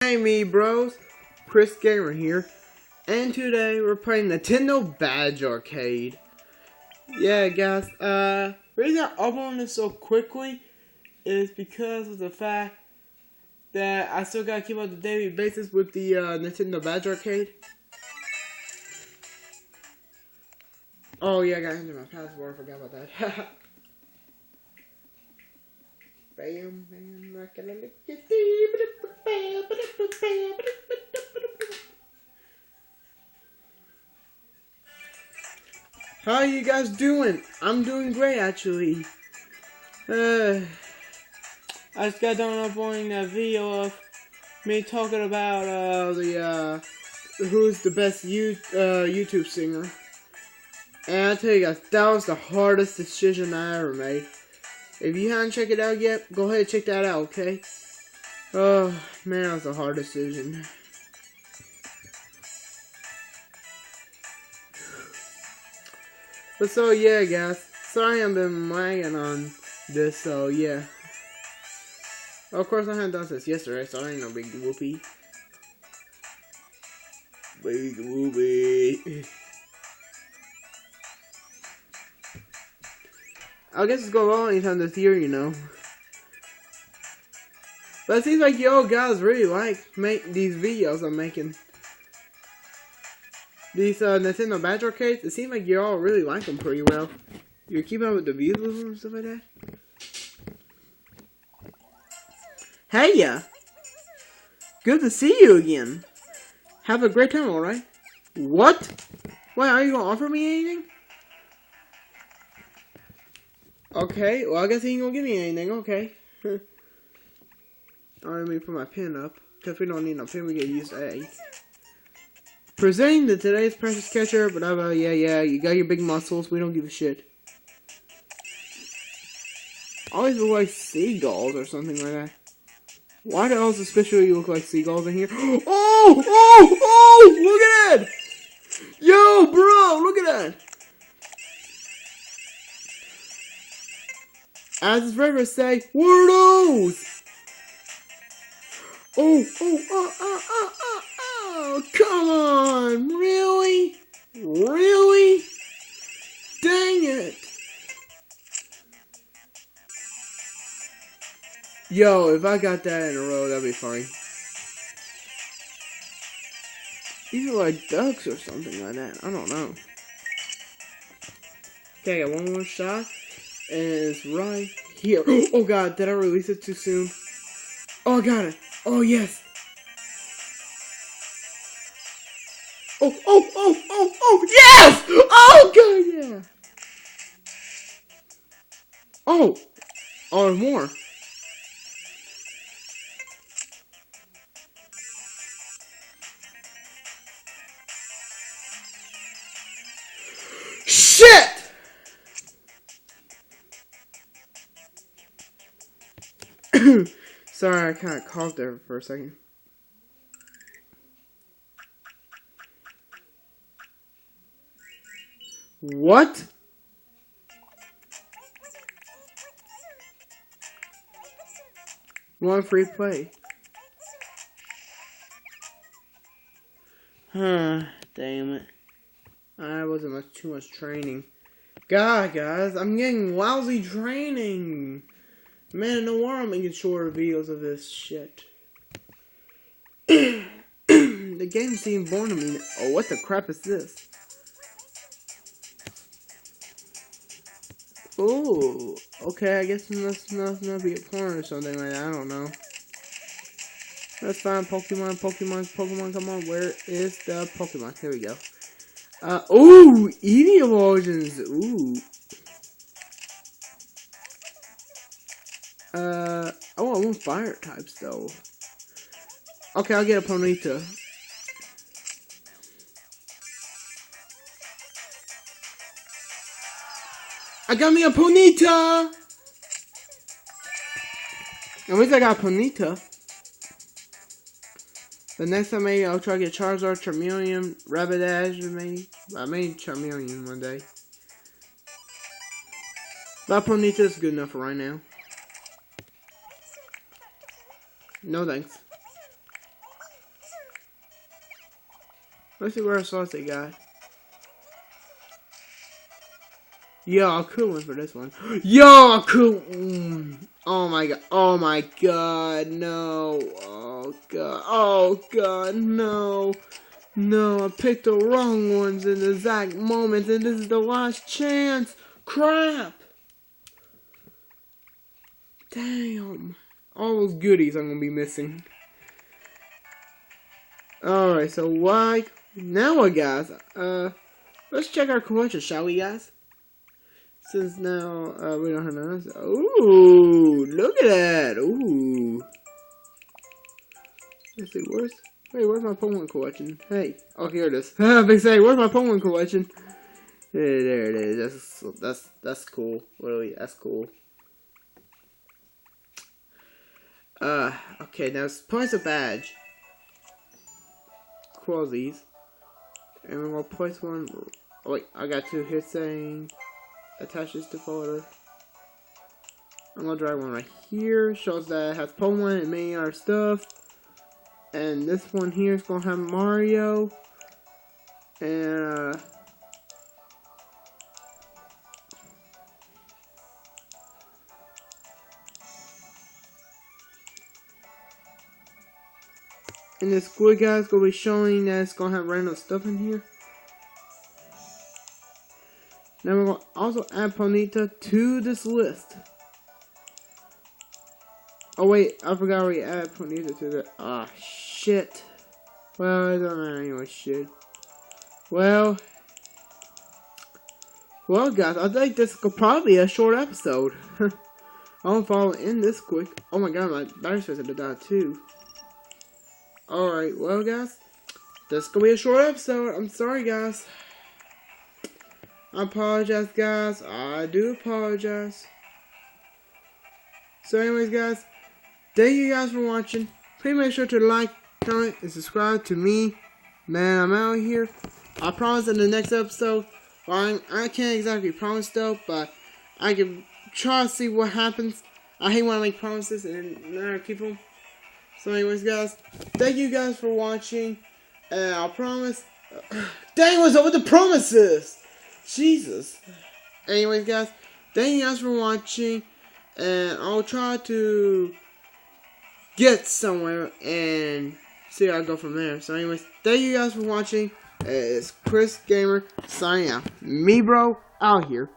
Hey me bros, Chris Gamer here, and today we're playing Nintendo Badge Arcade. Yeah guys, the reason I'm uploading this so quickly is because of the fact that I still gotta keep up the daily basis with the Nintendo Badge Arcade. Oh yeah, I gotta enter my password, I forgot about that. Bam, bam, how are you guys doing? I'm doing great actually. I just got done uploading that video of me talking about who's the best YouTube singer. And I tell you guys, that was the hardest decision I ever made. If you haven't checked it out yet, go ahead and check that out, okay? Oh man, that was a hard decision. But so yeah guys, sorry I've been lagging on this, so yeah. Of course I haven't done this yesterday, so I ain't no big whoopee. Big whoopee. I guess it's going on anytime this year, you know. But it seems like y'all guys really like these videos I'm making. These Nintendo Badge Arcades, it seems like y'all really like them pretty well. You're keeping up with the views and stuff like that. Hey ya! Good to see you again. Have a great time, alright? What? Wait, are you gonna offer me anything? Okay, well I guess he ain't gonna give me anything, okay. Alright, let me put my pen up. Because we don't need no pen, we get used to A. Presenting the today's precious catcher, but yeah, you got your big muscles, we don't give a shit. Always look like seagulls or something like that. Why the hell especially you look like seagulls in here? Oh! Look at that! Yo, bro, look at that! As his reference say, what are those? Oh, come on, really? Really? Dang it. Yo, if I got that in a row, that'd be funny. These are like ducks or something like that. I don't know. Okay, I got one more shot. And it's right here. Oh god, did I release it too soon? Oh, I got it. Oh, yes. Oh, yes! Oh, god, yeah. Oh, there's more. Shit! Sorry, I kind of coughed there for a second. What? One free play. Huh, damn it. I wasn't too much training. God, guys, I'm getting lousy training. Man, no wonder I'm making shorter videos of this shit. The game seemed boring to me. Oh, what the crap is this? Oh, okay, I guess it must not be a porn or something like that. I don't know. That's fine. Pokemon, come on. Where is the Pokemon? Here we go. Ooh, Eevee emojis. Ooh. I want fire types though. Okay, I'll get a Ponyta. I got me a Ponyta! At least I got a Ponyta. The next time maybe I'll try to get Charizard, Charmeleon, Rapidash, maybe. I made Charmeleon one day. But Ponyta is good enough for right now. No thanks. Let's see what sauce they got. Yo, a cool one for this one. Yo, a cool. Oh my god. Oh my god. No. Oh god. Oh god. No. No, I picked the wrong ones in the exact moment, and this is the last chance. Crap. Damn. All those goodies I'm gonna be missing. Alright, so now, guys, let's check our collection, shall we, guys? Since now, we don't have none. Ooh, look at that. Ooh. Let's see, where's my Pokemon collection? Hey, oh, here it is. Big say, where's my Pokemon collection? There it is. That's cool. Really, that's cool. Okay, now place a badge. Close these. And we're gonna place one. Oh, wait, I got two here saying attach this to folder. I'm gonna drag one right here. Shows that it has Pokemon and many other stuff. And this one here is gonna have Mario. And and this squid guy's gonna be showing that it's gonna have random stuff in here. Now we're gonna also add Ponyta to this list. Oh wait, I forgot we added Ponyta to the. Ah, shit. Well, it doesn't matter anyway. Shit. Well, guys, I think this could probably be a short episode. I won't follow in this quick. Oh my god, my battery's supposed to die too. Alright, well guys, this is gonna be a short episode. I'm sorry guys. I apologize guys. I do apologize. So anyways guys, thank you guys for watching. Please make sure to like, comment, and subscribe to me. Man, I'm out here. I promise in the next episode, well, I can't exactly promise though, but I can try to see what happens. I hate when I make promises and never keep them. So anyways guys, thank you guys for watching, and I'll promise, dang, what's up with the promises? Jesus. Anyways guys, thank you guys for watching, and I'll try to get somewhere and see how I go from there. So anyways, thank you guys for watching. It's Chris Gamer signing out. Me bro, out here.